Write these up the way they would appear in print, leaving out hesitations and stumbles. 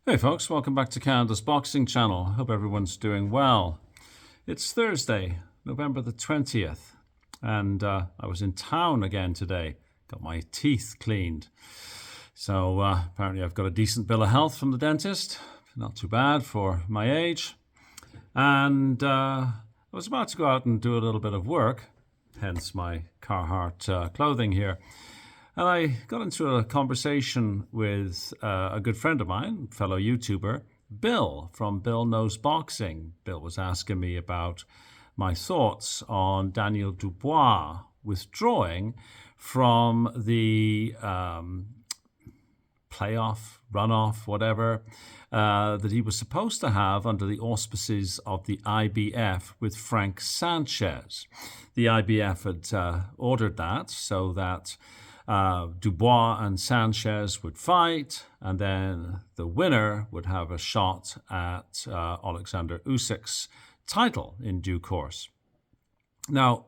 Hey folks, welcome back to Canada's Boxing Channel. Hope everyone's doing well. It's Thursday, November the 20th, and I was in town again today. Got my teeth cleaned. So apparently I've got a decent bill of health from the dentist. Not too bad for my age. And I was about to go out and do a little bit of work, hence my Carhartt clothing here. And I got into a conversation with a good friend of mine, fellow YouTuber, Bill from Bill Knows Boxing. Bill was asking me about my thoughts on Daniel Dubois withdrawing from the playoff, runoff, whatever, that he was supposed to have under the auspices of the IBF with Frank Sanchez. The IBF had ordered that so that Dubois and Sanchez would fight, and then the winner would have a shot at Alexander Usyk's title in due course. Now,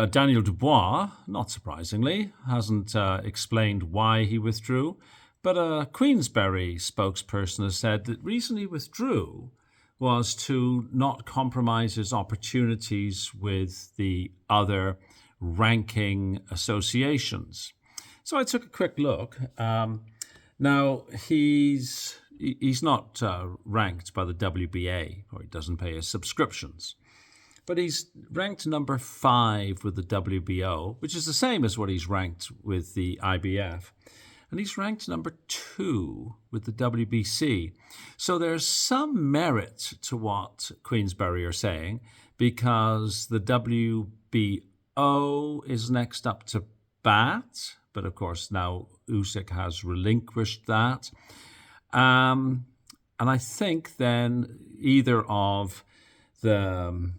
Daniel Dubois, not surprisingly, hasn't explained why he withdrew, but a Queensberry spokesperson has said that the reason he withdrew was to not compromise his opportunities with the other ranking associations. So I took a quick look. Now, he's not ranked by the WBA, or he doesn't pay his subscriptions. But he's ranked number 5 with the WBO, which is the same as what he's ranked with the IBF. And he's ranked number 2 with the WBC. So there's some merit to what Queensberry are saying, because the WBO is next up to bat, but of course now Usyk has relinquished that. And I think then either of the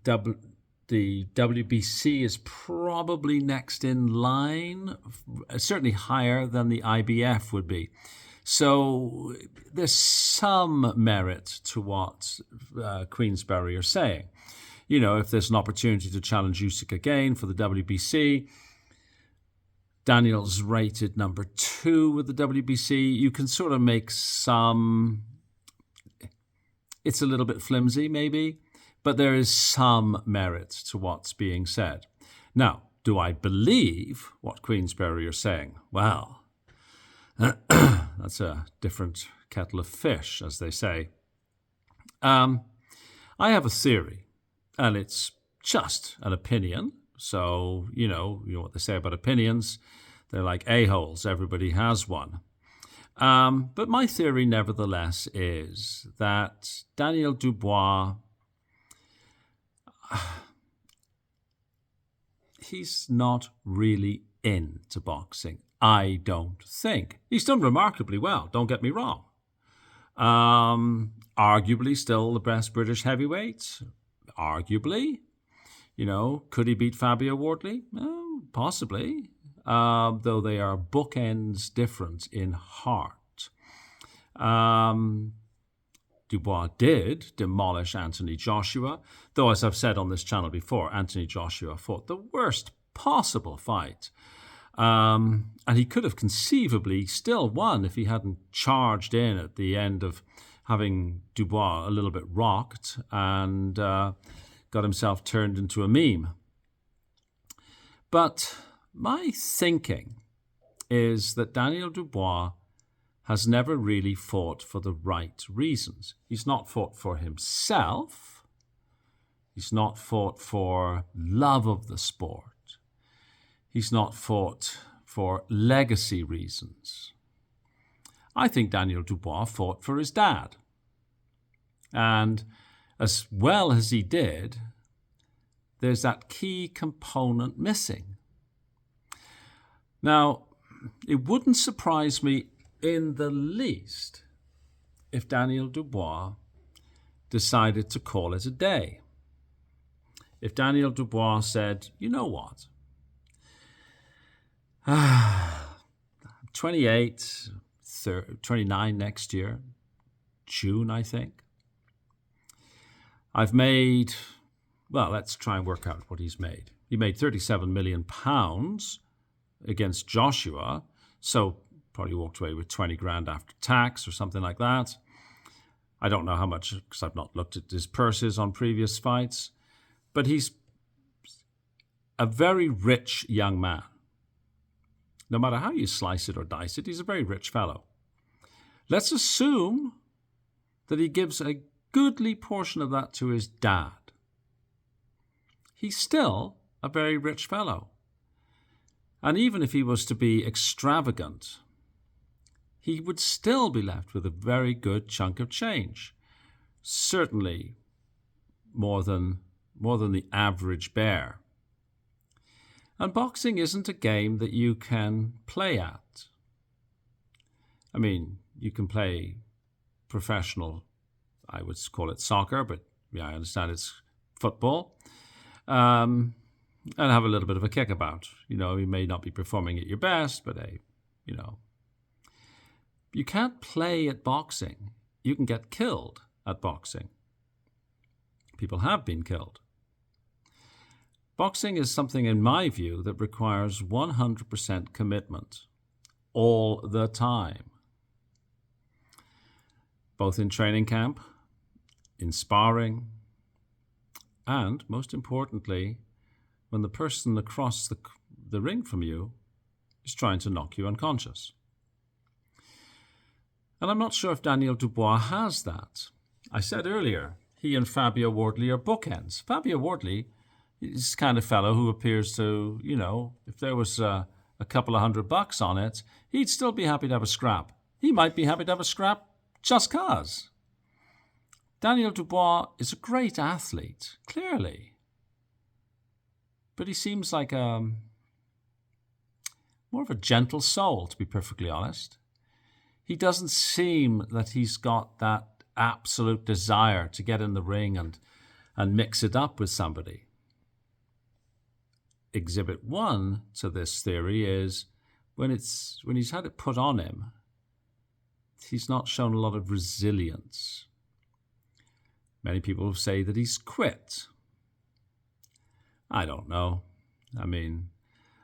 WBC is probably next in line, certainly higher than the IBF would be. So there's some merit to what Queensberry are saying. You know, if there's an opportunity to challenge Usyk again for the WBC, Daniel's rated number 2 with the WBC. You can sort of make some, it's a little bit flimsy maybe, but there is some merit to what's being said. Now, do I believe what Queensberry are saying? Well, that's a different kettle of fish, as they say. I have a theory. And it's just an opinion. So, you know what they say about opinions. They're like a-holes. Everybody has one. But my theory, nevertheless, is that Daniel Dubois, he's not really into boxing, I don't think. He's done remarkably well, don't get me wrong. Arguably still the best British heavyweight. Arguably, could he beat Fabio Wardley? Possibly, though they are bookends different in heart. Dubois did demolish Anthony Joshua, though, as I've said on this channel before, Anthony Joshua fought the worst possible fight. And he could have conceivably still won if he hadn't charged in at the end of having Dubois a little bit rocked and got himself turned into a meme. But my thinking is that Daniel Dubois has never really fought for the right reasons. He's not fought for himself. He's not fought for love of the sport. He's not fought for legacy reasons. I think Daniel Dubois fought for his dad. And as well as he did, there's that key component missing. Now, it wouldn't surprise me in the least if Daniel Dubois decided to call it a day. If Daniel Dubois said, you know what, 28, 29 next year, June, I think. I've made, well, let's try and work out what he's made. He made £37 million against Joshua, so Probably walked away with 20 grand after tax or something like that. I don't know how much, because I've not looked at his purses on previous fights. But he's a very rich young man. No matter how you slice it or dice it, he's a very rich fellow. Let's assume that he gives a goodly portion of that to his dad. He's still a very rich fellow. And even if he was to be extravagant, he would still be left with a very good chunk of change. Certainly more than the average bear. And boxing isn't a game that you can play at. I mean, you can play professional, I would call it soccer, but yeah, I understand it's football, and have a little bit of a kickabout. You may not be performing at your best, but hey, you can't play at boxing. You can get killed at boxing. People have been killed. Boxing is something, in my view, that requires 100% commitment all the time. Both in training camp, in sparring, and, most importantly, when the person across the ring from you is trying to knock you unconscious. And I'm not sure if Daniel Dubois has that. I said earlier, he and Fabio Wardley are bookends. Fabio Wardley is the kind of fellow who appears to, if there was a couple of $100 on it, he'd still be happy to have a scrap. He might be happy to have a scrap just cause. Daniel Dubois is a great athlete, clearly. But he seems like more of a gentle soul, to be perfectly honest. He doesn't seem that he's got that absolute desire to get in the ring and mix it up with somebody. Exhibit 1 to this theory is when he's had it put on him, he's not shown a lot of resilience. Many people say that he's quit. I don't know. I mean,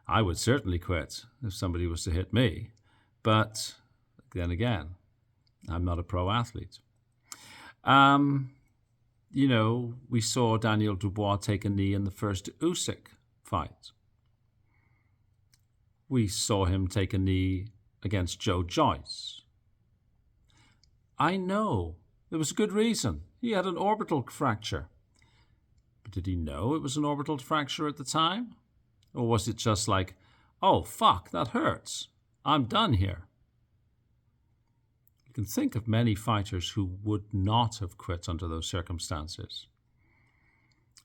I would certainly quit if somebody was to hit me. But then again, I'm not a pro athlete. We saw Daniel Dubois take a knee in the first Usyk fight. We saw him take a knee against Joe Joyce. I know there was a good reason. He had an orbital fracture. But did he know it was an orbital fracture at the time? Or was it just like, oh, fuck, that hurts. I'm done here. You can think of many fighters who would not have quit under those circumstances.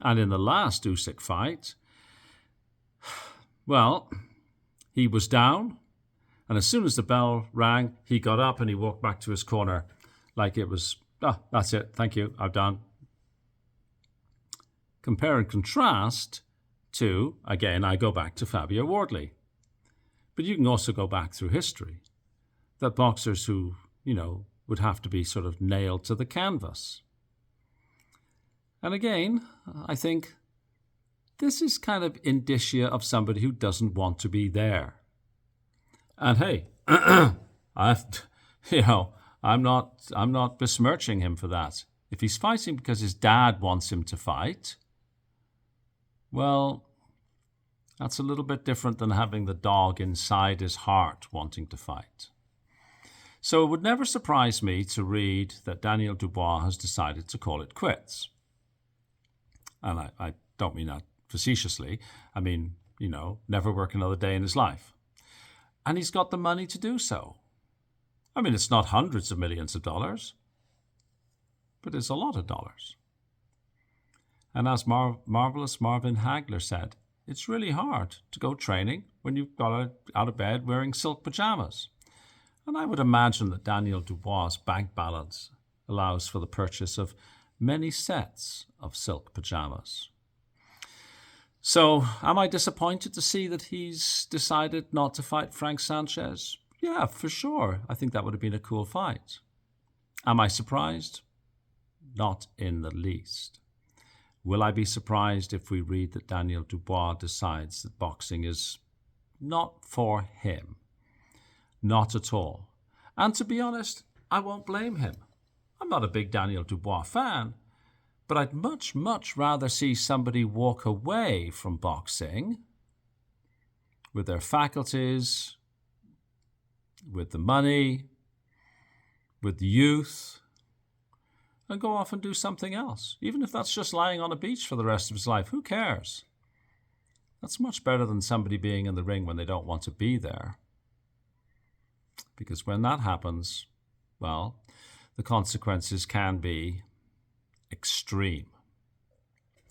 And in the last Usyk fight, well, he was down, and as soon as the bell rang, he got up and he walked back to his corner like it was, that's it, thank you, I'm done. Compare and contrast to, again, I go back to Fabio Wardley. But you can also go back through history, that boxers who, would have to be sort of nailed to the canvas. And again, I think this is kind of indicia of somebody who doesn't want to be there. And hey, I'm not besmirching him for that. If he's fighting because his dad wants him to fight, well, that's a little bit different than having the dog inside his heart wanting to fight. So it would never surprise me to read that Daniel Dubois has decided to call it quits. And I don't mean that facetiously. I mean, never work another day in his life. And he's got the money to do so. I mean, it's not hundreds of millions of dollars, but it's a lot of dollars. And as marvelous Marvin Hagler said, it's really hard to go training when you've got out of bed wearing silk pajamas. And I would imagine that Daniel Dubois' bank balance allows for the purchase of many sets of silk pajamas. So, am I disappointed to see that he's decided not to fight Frank Sanchez? Yeah, for sure. I think that would have been a cool fight. Am I surprised? Not in the least. Will I be surprised if we read that Daniel Dubois decides that boxing is not for him? Not at all. And to be honest, I won't blame him. I'm not a big Daniel Dubois fan, but I'd much, much rather see somebody walk away from boxing with their faculties, with the money, with the youth, and go off and do something else. Even if that's just lying on a beach for the rest of his life, who cares? That's much better than somebody being in the ring when they don't want to be there. Because when that happens, well, the consequences can be extreme.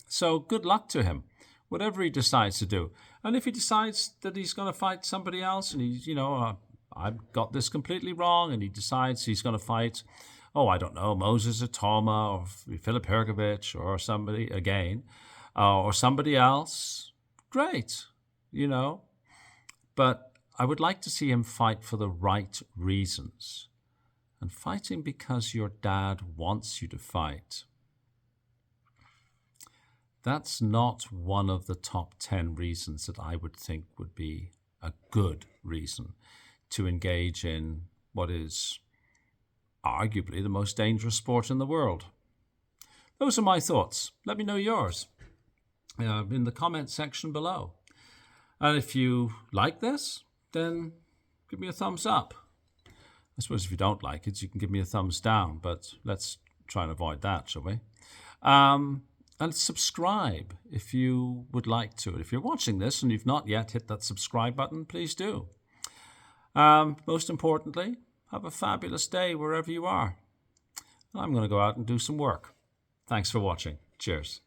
So good luck to him, whatever he decides to do. And if he decides that he's going to fight somebody else and he's, I've got this completely wrong, and he decides he's going to fight, I don't know, Moses Atoma or Filip Hrgovic or somebody again, or somebody else, great, But I would like to see him fight for the right reasons. And fighting because your dad wants you to fight, that's not one of the top 10 reasons that I would think would be a good reason to engage in what is arguably the most dangerous sport in the world. Those are my thoughts. Let me know yours in the comment section below. And if you like this, then give me a thumbs up. I suppose if you don't like it, you can give me a thumbs down, but let's try and avoid that, shall we? And subscribe if you would like to. If you're watching this and you've not yet hit that subscribe button, please do. Most importantly, have a fabulous day wherever you are. I'm going to go out and do some work. Thanks for watching. Cheers.